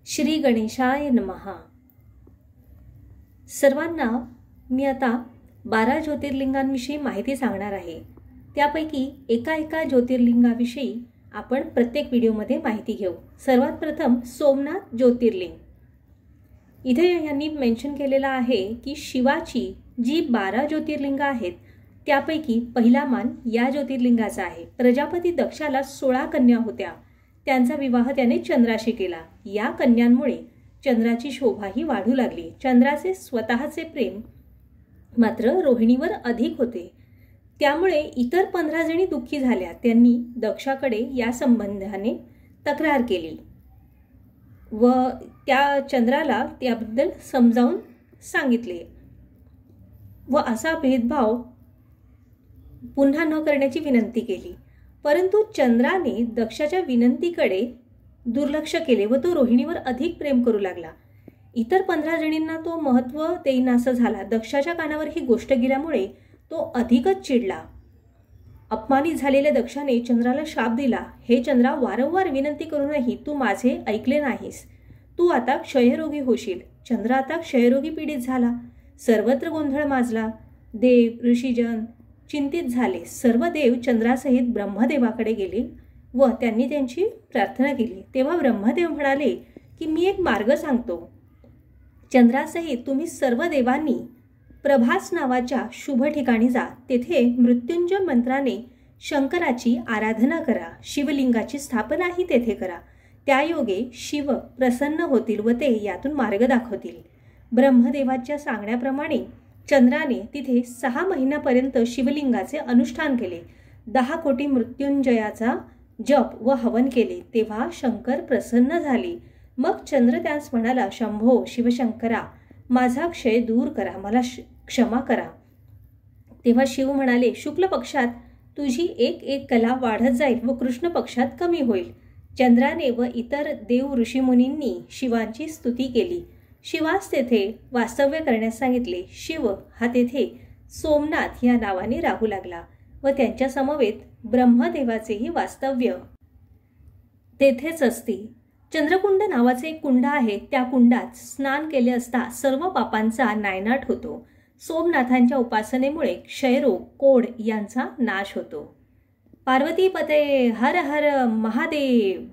श्री गणेशाय नमः। सर्वांना मी आता 12 ज्योतिर्लिंगांविषयी माहिती सांगणार आहे। त्यापैकी एका ज्योतिर्लिंगाविषयी आपण प्रत्येक व्हिडिओमध्ये माहिती घेऊ। सर्वात प्रथम सोमनाथ ज्योतिर्लिंग। इथे यांनी मेन्शन केलेला आहे की शिवाची जी 12 ज्योतिर्लिंग आहेत त्यापैकी पहिला मान या ज्योतिर्लिंगाचा आहे। प्रजापती दक्षाला 16 कन्या होत्या। त्यांचा विवाह त्याने चंद्राशी केला। या कन्यांमुळे चंद्राची शोभाही वाढू लागली। चंद्राचे स्वतःचे प्रेम मात्र रोहिणीवर अधिक होते। त्यामुळे इतर 15 जणी दुःखी झाल्या। त्यांनी दक्षाकडे या संबंधाने तक्रार केली व त्या चंद्राला त्याबद्दल समजावून सांगितले व असा भेदभाव पुन्हा न करण्याची विनंती केली। परंतु चंद्राने दक्षाच्या विनंतीकडे दुर्लक्ष केले व तो रोहिणीवर अधिक प्रेम करू लागला। इतर 15 जणींना तो महत्त्व देईनासा झाला। दक्षाच्या कानावर ही गोष्ट गेल्यामुळे तो अधिकच चिडला। अपमानित झालेल्या दक्षाने चंद्राला शाप दिला, हे चंद्रा, वारंवार विनंती करूनही तू माझे ऐकले नाहीस। तू आता क्षयरोगी होशील। चंद्र आता क्षयरोगी पीडित झाला। सर्वत्र गोंधळ माजला। देव ऋषीजन चिंतित झाले। सर्व देव चंद्रासहित ब्रह्मदेवाकडे गेले व त्यांनी त्यांची प्रार्थना केली। तेव्हा ब्रह्मदेव म्हणाले की मी एक मार्ग सांगतो। चंद्रासहित तुम्ही सर्व देवांनी प्रभास नावाच्या शुभ ठिकाणी जा। तेथे मृत्युंजय मंत्राने शंकराची आराधना करा। शिवलिंगाची स्थापनाही तेथे करा। त्यायोगे शिव प्रसन्न होतील व ते यातून मार्ग दाखवतील। ब्रह्मदेवाच्या सांगण्याप्रमाणे चंद्राने तिथे 6 महिन्यापर्यंत शिवलिंगाचे अनुष्ठान केले। 10 कोटी मृत्युंजयाचा जप व हवन केले। तेव्हा शंकर प्रसन्न झाले। मग चंद्र त्यास म्हणाला, शंभो शिवशंकरा, माझा क्षय दूर करा, मला क्षमा करा। तेव्हा शिव म्हणाले, शुक्ल पक्षात तुझी एक कला वाढत जाईल व कृष्ण पक्षात कमी होईल। चंद्राने व इतर देव ऋषीमुनींनी शिवांची स्तुती केली। शिवास तेथे वास्तव्य करण्यास सांगितले। शिव हा तेथे सोमनाथ या नावाने राहू लागला व त्यांच्या समवेत ब्रह्मदेवाचेही वास्तव्य तेथेच असते। चंद्रकुंड नावाचे एक कुंड आहे। त्या कुंडात स्नान केले असता सर्व पापांचा नायनाट होतो। सोमनाथांच्या उपासनेमुळे क्षयरोग, कोढ यांचा नाश होतो। पार्वतीपते हर हर महादेव।